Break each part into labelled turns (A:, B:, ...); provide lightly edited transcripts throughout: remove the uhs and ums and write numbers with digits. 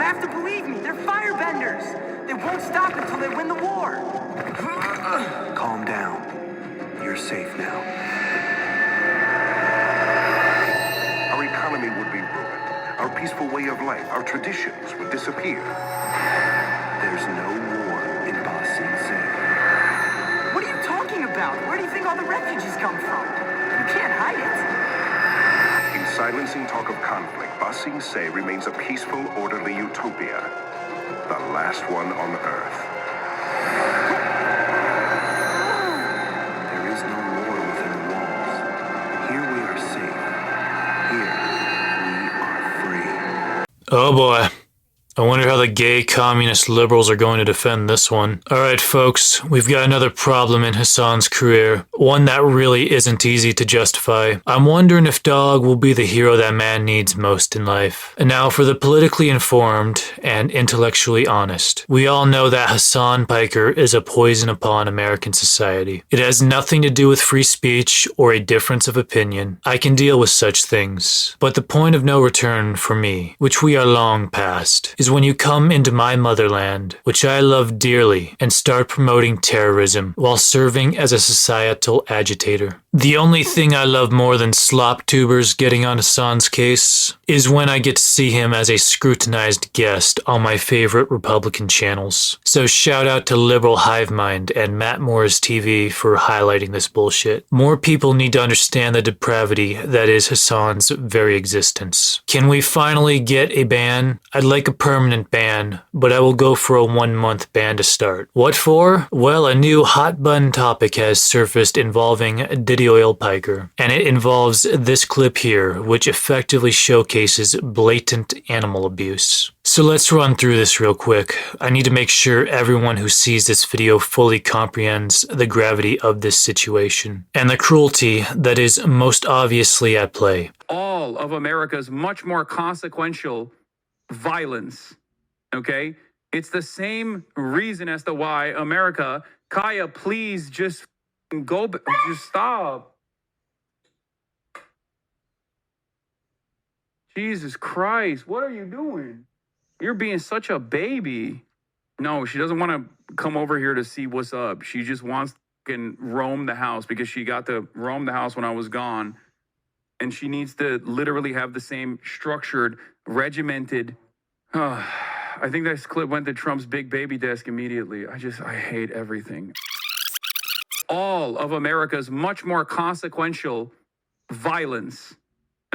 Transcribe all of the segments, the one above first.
A: have to believe me. They're firebenders. They won't stop until they win the war.
B: Calm down. You're safe now.
C: Our economy would be ruined. Our peaceful way of life, our traditions would disappear.
B: There's no war in Ba Sing Se.
A: What are you talking about? Where do you think all the refugees come from? You can't hide it.
C: In silencing talk of conflict, Ba Sing Se remains a peaceful, orderly utopia. The last one on Earth.
B: There is no war within the walls. Here we are safe. Here we are free.
D: Oh boy. I wonder how the gay communist liberals are going to defend this one. Alright folks, we've got another problem in Hasan's career. One that really isn't easy to justify. I'm wondering if Dog will be the hero that man needs most in life. And now for the politically informed and intellectually honest. We all know that Hasan Piker is a poison upon American society. It has nothing to do with free speech or a difference of opinion. I can deal with such things. But the point of no return for me, which we are long past, is when you come into my motherland, which I love dearly, and start promoting terrorism while serving as a societal agitator. The only thing I love more than slop tubers getting on Hasan's case is when I get to see him as a scrutinized guest on my favorite Republican channels. So shout out to Liberal Hive Mind and Matt Moore's TV for highlighting this bullshit. More people need to understand the depravity that is Hasan's very existence. Can we finally get a ban? I'd like a permanent ban, but I will go for a 1-month ban to start. What for? Well, a new hot button topic has surfaced involving Diddy Oil Piker, and it involves this clip here, which effectively showcases blatant animal abuse. So let's run through this real quick. I need to make sure everyone who sees this video fully comprehends the gravity of this situation and the cruelty that is most obviously at play.
E: All of America's much more consequential violence, okay? It's the same reason as to why America, Kaya, please just go, just stop. Jesus Christ, what are you doing? You're being such a baby. No, she doesn't want to come over here to see what's up. She just wants to roam the house because she got to roam the house when I was gone. And she needs to literally have the same structured, regimented. I think this clip went to Trump's big baby desk immediately. I hate everything. All of America's much more consequential violence,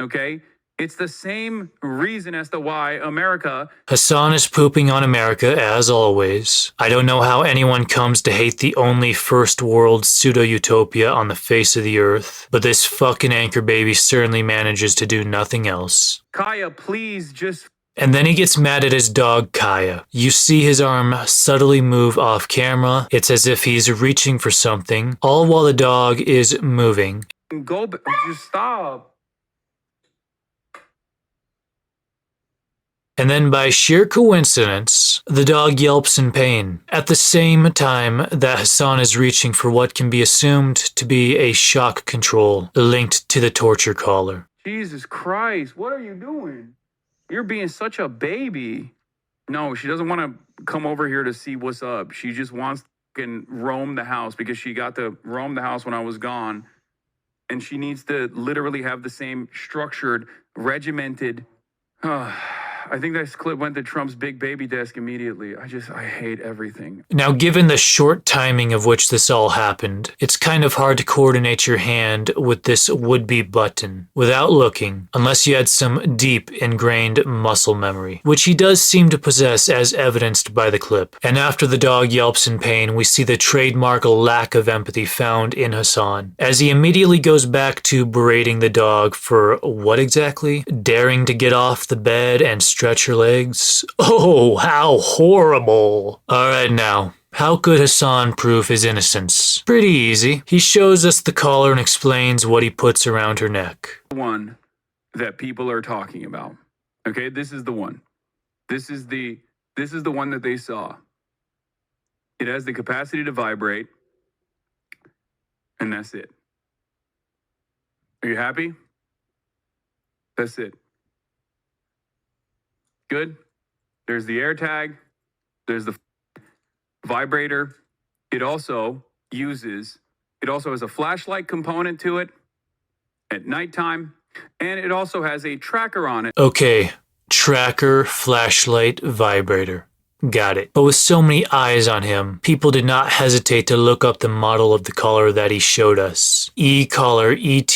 E: okay? It's the same reason as to why America...
D: Hasan is pooping on America, as always. I don't know how anyone comes to hate the only first world pseudo-utopia on the face of the earth, but this fucking anchor baby certainly manages to do nothing else.
E: Kaya, please just...
D: And then he gets mad at his dog, Kaya. You see his arm subtly move off camera. It's as if he's reaching for something, all while the dog is moving.
E: Go, just stop.
D: And then by sheer coincidence, the dog yelps in pain, at the same time that Hasan is reaching for what can be assumed to be a shock control linked to the torture collar.
E: Jesus Christ, what are you doing? You're being such a baby. No, she doesn't want to come over here to see what's up. She just wants to roam the house because she got to roam the house when I was gone. And she needs to literally have the same structured, regimented... I think this clip went to Trump's big baby desk immediately. I hate everything.
D: Now, given the short timing of which this all happened, it's kind of hard to coordinate your hand with this would-be button without looking, unless you had some deep ingrained muscle memory, which he does seem to possess as evidenced by the clip. And after the dog yelps in pain, we see the trademark lack of empathy found in Hasan, as he immediately goes back to berating the dog for what exactly? Daring to get off the bed and stretch her legs? Oh, how horrible. Alright now, how could Hasan prove his innocence? Pretty easy. He shows us the collar and explains what he puts around her neck.
E: One that people are talking about. Okay, this is the one. This is the one that they saw. It has the capacity to vibrate. And that's it. Are you happy? That's it. Good? There's the AirTag. There's the vibrator. It also has a flashlight component to it at nighttime, and it also has a tracker on it.
D: Okay, tracker, flashlight, vibrator. Got it. But with so many eyes on him, people did not hesitate to look up the model of the collar that he showed us. E-collar ET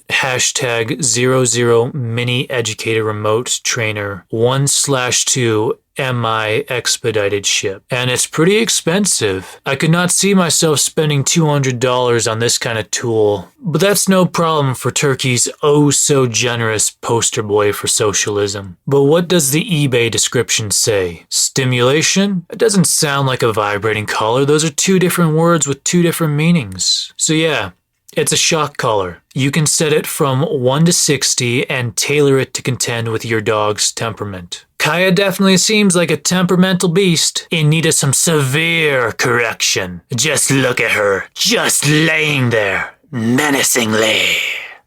D: #00 mini educator remote trainer 1/2 MI expedited ship. And it's pretty expensive. I could not see myself spending $200 on this kind of tool. But that's no problem for Turkey's oh so generous poster boy for socialism. But what does the eBay description say? Stimulation? It doesn't sound like a vibrating collar. Those are two different words with two different meanings. So yeah, it's a shock collar. You can set it from 1 to 60 and tailor it to contend with your dog's temperament. Kaya definitely seems like a temperamental beast in need of some severe correction. Just look at her, just laying there, menacingly.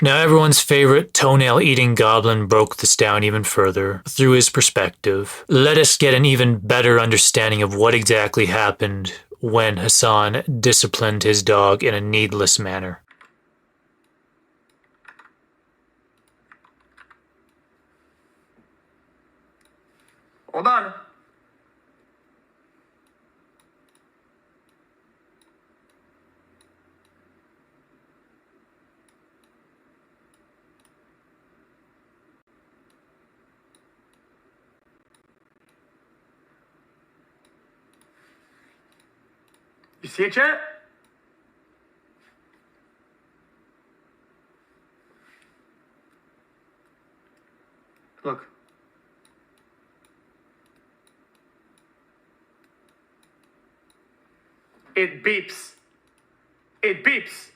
D: Now everyone's favorite toenail-eating goblin broke this down even further through his perspective. Let us get an even better understanding of what exactly happened when Hasan disciplined his dog in a needless manner.
A: Hold on. You see it yet? Look. It beeps. It beeps.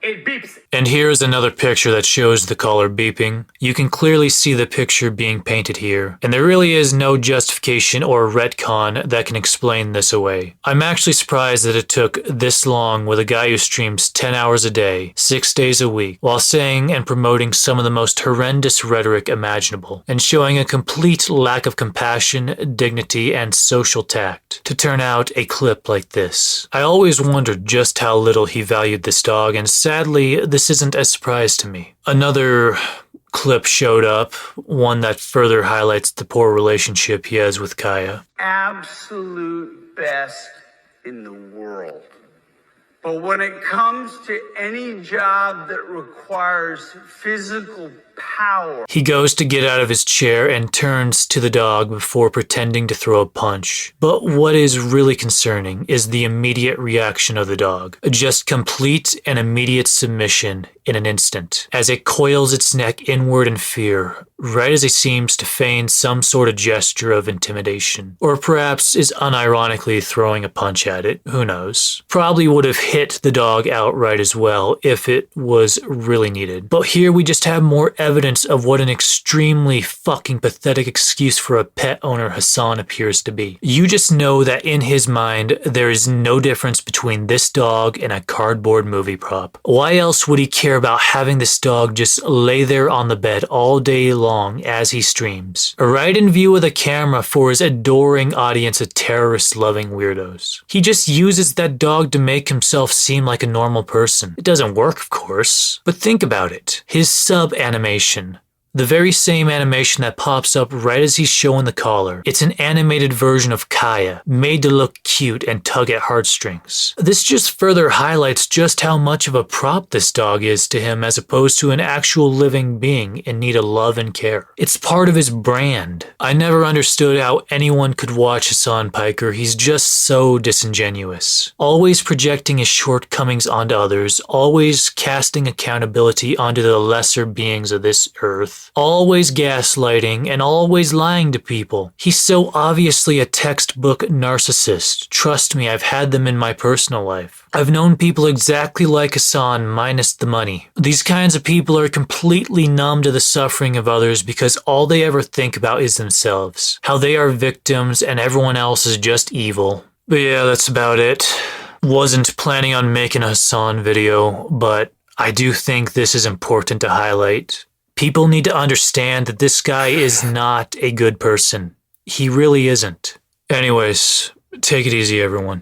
A: It beeps.
D: And here's another picture that shows the collar beeping. You can clearly see the picture being painted here, and there really is no justification or retcon that can explain this away. I'm actually surprised that it took this long with a guy who streams 10 hours a day, 6 days a week, while saying and promoting some of the most horrendous rhetoric imaginable, and showing a complete lack of compassion, dignity, and social tact, to turn out a clip like this. I always wondered just how little he valued this dog, and sadly, this isn't a surprise to me. Another clip showed up, one that further highlights the poor relationship he has with Kaya.
F: Absolute best in the world. But when it comes to any job that requires physical power,
D: he goes to get out of his chair and turns to the dog before pretending to throw a punch. But what is really concerning is the immediate reaction of the dog. Just complete and immediate submission in an instant, as it coils its neck inward in fear, right as he seems to feign some sort of gesture of intimidation. Or perhaps is unironically throwing a punch at it, who knows. Probably would have hit the dog outright as well if it was really needed. But here we just have more evidence of what an extremely fucking pathetic excuse for a pet owner Hasan appears to be. You just know that in his mind, there is no difference between this dog and a cardboard movie prop. Why else would he care about having this dog just lay there on the bed all day long as he streams, right in view of the camera for his adoring audience of terrorist-loving weirdos? He just uses that dog to make himself seem like a normal person. It doesn't work, of course, but think about it. His sub animation, the very same animation that pops up right as he's showing the collar. It's an animated version of Kaya, made to look cute and tug at heartstrings. This just further highlights just how much of a prop this dog is to him as opposed to an actual living being in need of love and care. It's part of his brand. I never understood how anyone could watch Hasan Piker. He's just so disingenuous. Always projecting his shortcomings onto others, always casting accountability onto the lesser beings of this earth. Always gaslighting and always lying to people. He's so obviously a textbook narcissist. Trust me, I've had them in my personal life. I've known people exactly like Hasan minus the money. These kinds of people are completely numb to the suffering of others because all they ever think about is themselves. How they are victims and everyone else is just evil. But yeah, that's about it. Wasn't planning on making a Hasan video, but I do think this is important to highlight. People need to understand that this guy is not a good person. he really isn't. Anyways, take it easy, everyone.